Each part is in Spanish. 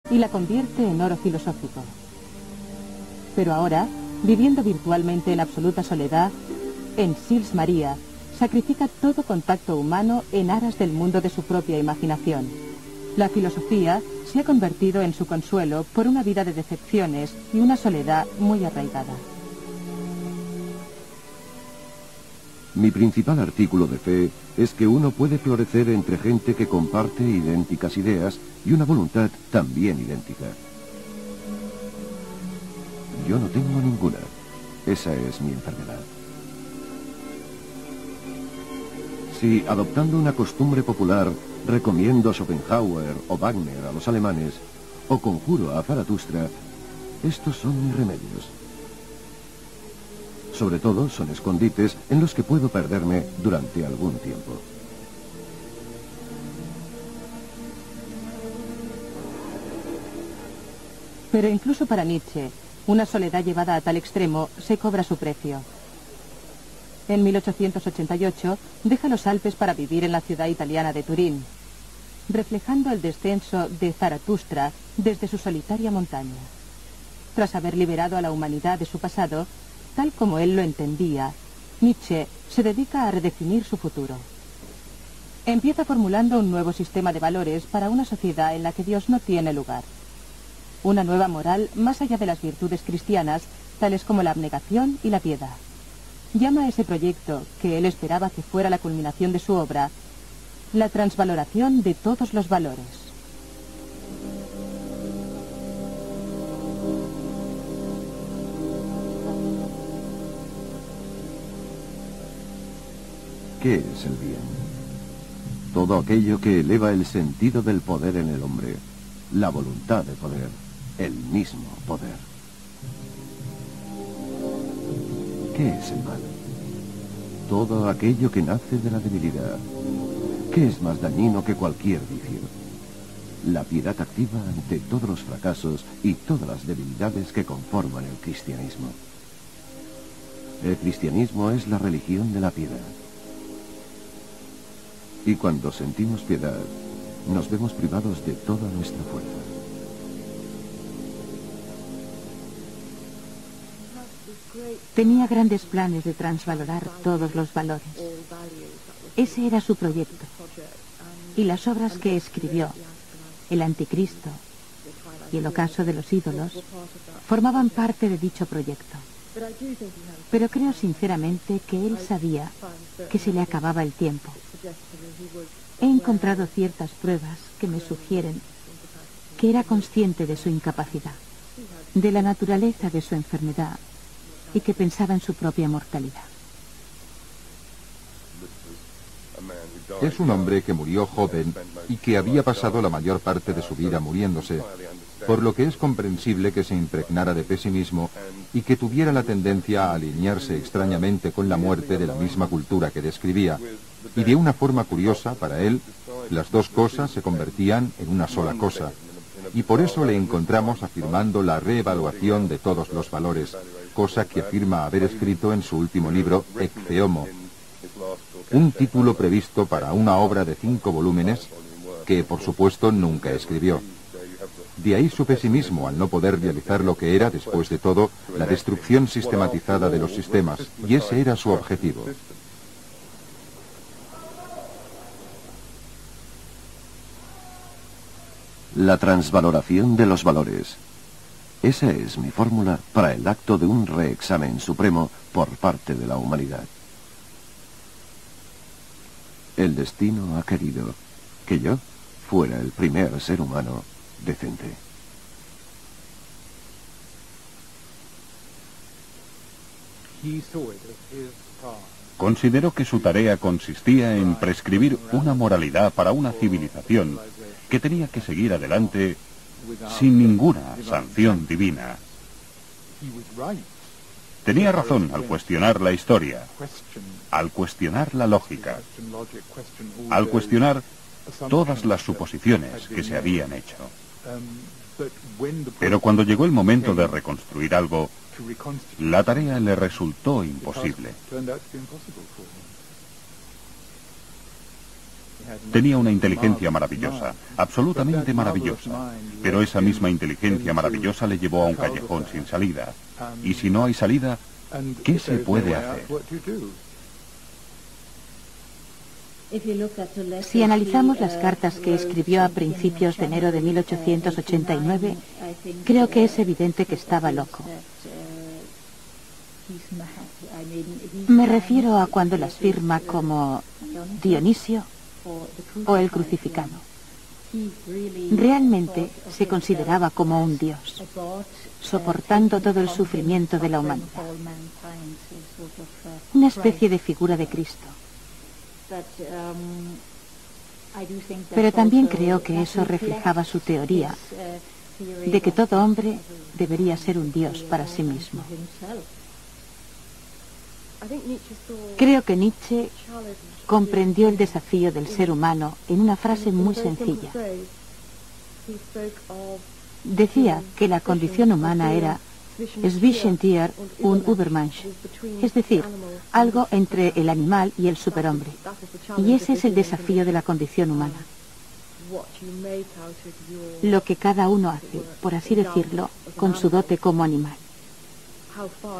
y la convierte en oro filosófico. Pero ahora, viviendo virtualmente en absoluta soledad, en Sils Maria, sacrifica todo contacto humano en aras del mundo de su propia imaginación. La filosofía se ha convertido en su consuelo por una vida de decepciones y una soledad muy arraigada. Mi principal artículo de fe es que uno puede florecer entre gente que comparte idénticas ideas y una voluntad también idéntica. Yo no tengo ninguna. Esa es mi enfermedad. Si, adoptando una costumbre popular, recomiendo a Schopenhauer o Wagner a los alemanes, o conjuro a Zaratustra, estos son mis remedios. Sobre todo son escondites en los que puedo perderme durante algún tiempo. Pero incluso para Nietzsche, una soledad llevada a tal extremo se cobra su precio. En 1888 deja los Alpes para vivir en la ciudad italiana de Turín, reflejando el descenso de Zaratustra desde su solitaria montaña. Tras haber liberado a la humanidad de su pasado, tal como él lo entendía, Nietzsche se dedica a redefinir su futuro. Empieza formulando un nuevo sistema de valores para una sociedad en la que Dios no tiene lugar. Una nueva moral más allá de las virtudes cristianas, tales como la abnegación y la piedad. Llama a ese proyecto, que él esperaba que fuera la culminación de su obra, la transvaloración de todos los valores. ¿Qué es el bien? Todo aquello que eleva el sentido del poder en el hombre, la voluntad de poder, el mismo poder. ¿Qué es el mal? Todo aquello que nace de la debilidad. ¿Qué es más dañino que cualquier vicio? La piedad activa ante todos los fracasos y todas las debilidades que conforman el cristianismo. El cristianismo es la religión de la piedad. Y cuando sentimos piedad, nos vemos privados de toda nuestra fuerza. Tenía grandes planes de transvalorar todos los valores. Ese era su proyecto. Y las obras que escribió, El Anticristo y El Ocaso de los ídolos, formaban parte de dicho proyecto. Pero creo sinceramente que él sabía que se le acababa el tiempo. He encontrado ciertas pruebas que me sugieren que era consciente de su incapacidad, de la naturaleza de su enfermedad y que pensaba en su propia mortalidad. Es un hombre que murió joven y que había pasado la mayor parte de su vida muriéndose, por lo que es comprensible que se impregnara de pesimismo y que tuviera la tendencia a alinearse extrañamente con la muerte de la misma cultura que describía. Y de una forma curiosa, para él, las dos cosas se convertían en una sola cosa. Y por eso le encontramos afirmando la reevaluación de todos los valores, cosa que afirma haber escrito en su último libro, Ecce Homo, un título previsto para una obra de 5 volúmenes que, por supuesto, nunca escribió. De ahí su pesimismo al no poder realizar lo que era, después de todo, la destrucción sistematizada de los sistemas, y ese era su objetivo. La transvaloración de los valores. Esa es mi fórmula para el acto de un reexamen supremo por parte de la humanidad. El destino ha querido que yo fuera el primer ser humano decente. Consideró que su tarea consistía en prescribir una moralidad para una civilización que tenía que seguir adelante sin ninguna sanción divina. Tenía razón al cuestionar la historia, al cuestionar la lógica, al cuestionar todas las suposiciones que se habían hecho. Pero cuando llegó el momento de reconstruir algo, la tarea le resultó imposible. Tenía una inteligencia maravillosa, absolutamente maravillosa. Pero esa misma inteligencia maravillosa le llevó a un callejón sin salida. Y si no hay salida, ¿qué se puede hacer? Si analizamos las cartas que escribió a principios de enero de 1889, creo que es evidente que estaba loco. Me refiero a cuando las firma como Dionisio o el crucificado. Realmente se consideraba como un dios, soportando todo el sufrimiento de la humanidad. Una especie de figura de Cristo. Pero también creo que eso reflejaba su teoría de que todo hombre debería ser un dios para sí mismo. Creo que Nietzsche comprendió el desafío del ser humano en una frase muy sencilla. Decía que la condición humana era Zwischentier und Übermensch, es decir, algo entre el animal y el superhombre. Y ese es el desafío de la condición humana. Lo que cada uno hace, por así decirlo, con su dote como animal.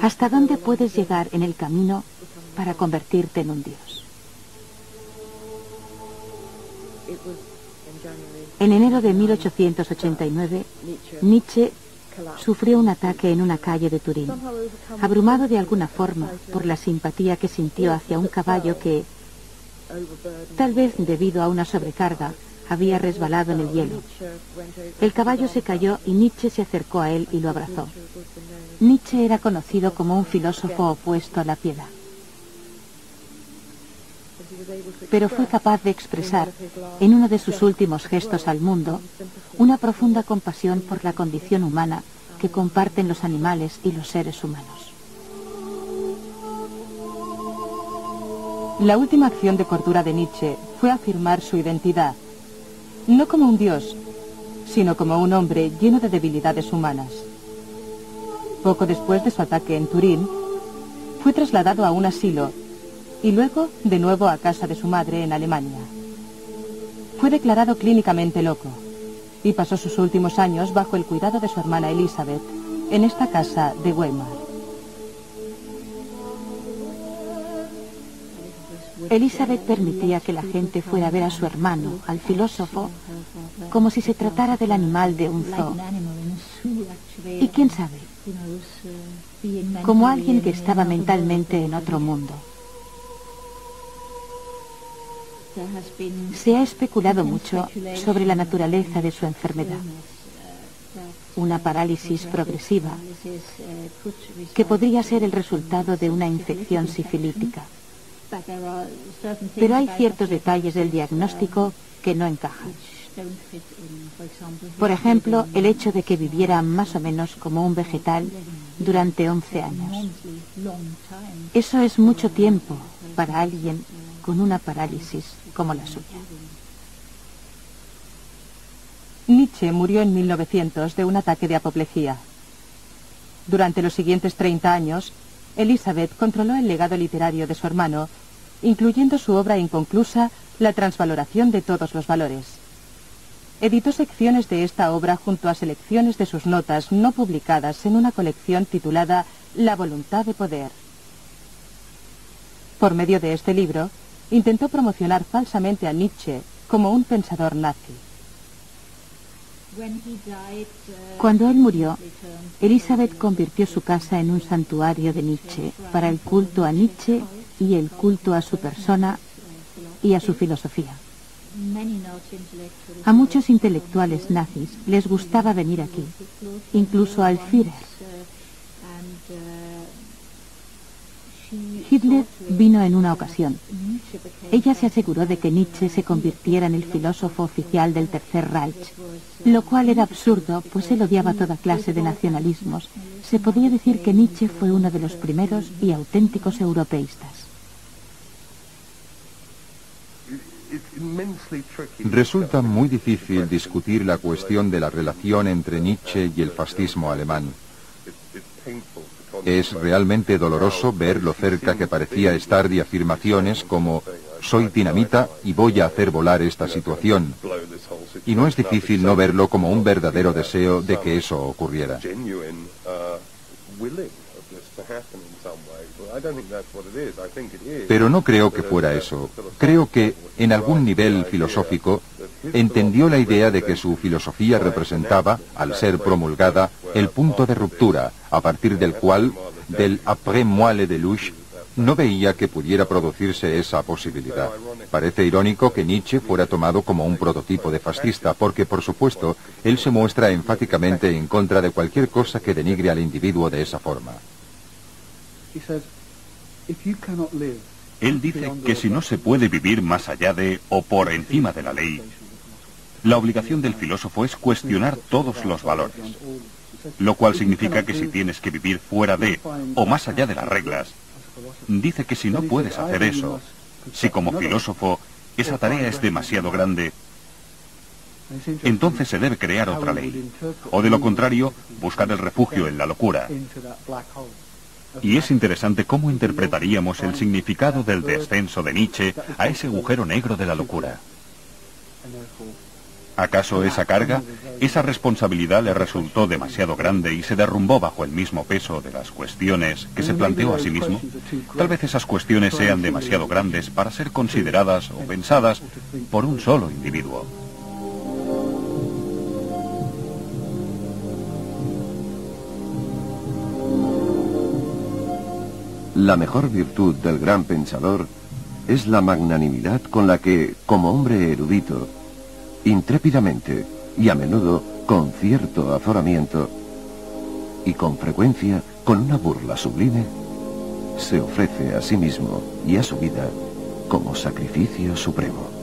¿Hasta dónde puedes llegar en el camino para convertirte en un dios? En enero de 1889, Nietzsche sufrió un ataque en una calle de Turín, abrumado de alguna forma por la simpatía que sintió hacia un caballo que, tal vez debido a una sobrecarga, había resbalado en el hielo. El caballo se cayó y Nietzsche se acercó a él y lo abrazó. Nietzsche era conocido como un filósofo opuesto a la piedad. Pero fue capaz de expresar, en uno de sus últimos gestos al mundo, una profunda compasión por la condición humana que comparten los animales y los seres humanos. La última acción de cordura de Nietzsche fue afirmar su identidad, no como un dios, sino como un hombre lleno de debilidades humanas. Poco después de su ataque en Turín, fue trasladado a un asilo y luego de nuevo a casa de su madre en Alemania. Fue declarado clínicamente loco y pasó sus últimos años bajo el cuidado de su hermana Elizabeth en esta casa de Weimar. Elizabeth permitía que la gente fuera a ver a su hermano, al filósofo, como si se tratara del animal de un zoo. Y quién sabe, como alguien que estaba mentalmente en otro mundo. Se ha especulado mucho sobre la naturaleza de su enfermedad. Una parálisis progresiva que podría ser el resultado de una infección sifilítica. Pero hay ciertos detalles del diagnóstico que no encajan. Por ejemplo, el hecho de que viviera más o menos como un vegetal durante 11 años. Eso es mucho tiempo para alguien con una parálisis como la suya. Nietzsche murió en 1900 de un ataque de apoplejía. Durante los siguientes 30 años, Elizabeth controló el legado literario de su hermano, incluyendo su obra inconclusa, La transvaloración de todos los valores. Editó secciones de esta obra junto a selecciones de sus notas no publicadas en una colección titulada La voluntad de poder. Por medio de este libro, intentó promocionar falsamente a Nietzsche como un pensador nazi. Cuando él murió, Elizabeth convirtió su casa en un santuario de Nietzsche para el culto a Nietzsche y el culto a su persona y a su filosofía. A muchos intelectuales nazis les gustaba venir aquí, incluso al Führer. Hitler vino en una ocasión. Ella se aseguró de que Nietzsche se convirtiera en el filósofo oficial del Tercer Reich, lo cual era absurdo, pues él odiaba toda clase de nacionalismos. Se podía decir que Nietzsche fue uno de los primeros y auténticos europeístas. Resulta muy difícil discutir la cuestión de la relación entre Nietzsche y el fascismo alemán. Es realmente doloroso ver lo cerca que parecía estar de afirmaciones como soy dinamita y voy a hacer volar esta situación. Y no es difícil no verlo como un verdadero deseo de que eso ocurriera. Pero no creo que fuera eso. Creo que, en algún nivel filosófico, entendió la idea de que su filosofía representaba, al ser promulgada, el punto de ruptura, a partir del cual, del après moi le déluge, no veía que pudiera producirse esa posibilidad. Parece irónico que Nietzsche fuera tomado como un prototipo de fascista, porque, por supuesto, él se muestra enfáticamente en contra de cualquier cosa que denigre al individuo de esa forma. Él dice que si no se puede vivir más allá de o por encima de la ley, la obligación del filósofo es cuestionar todos los valores, lo cual significa que si tienes que vivir fuera de o más allá de las reglas, dice que si no puedes hacer eso, si como filósofo esa tarea es demasiado grande, entonces se debe crear otra ley, o de lo contrario, buscar el refugio en la locura. Y es interesante cómo interpretaríamos el significado del descenso de Nietzsche a ese agujero negro de la locura. ¿Acaso esa carga, esa responsabilidad le resultó demasiado grande y se derrumbó bajo el mismo peso de las cuestiones que se planteó a sí mismo? Tal vez esas cuestiones sean demasiado grandes para ser consideradas o pensadas por un solo individuo. La mejor virtud del gran pensador es la magnanimidad con la que, como hombre erudito, intrépidamente y a menudo con cierto azoramiento y con frecuencia con una burla sublime, se ofrece a sí mismo y a su vida como sacrificio supremo.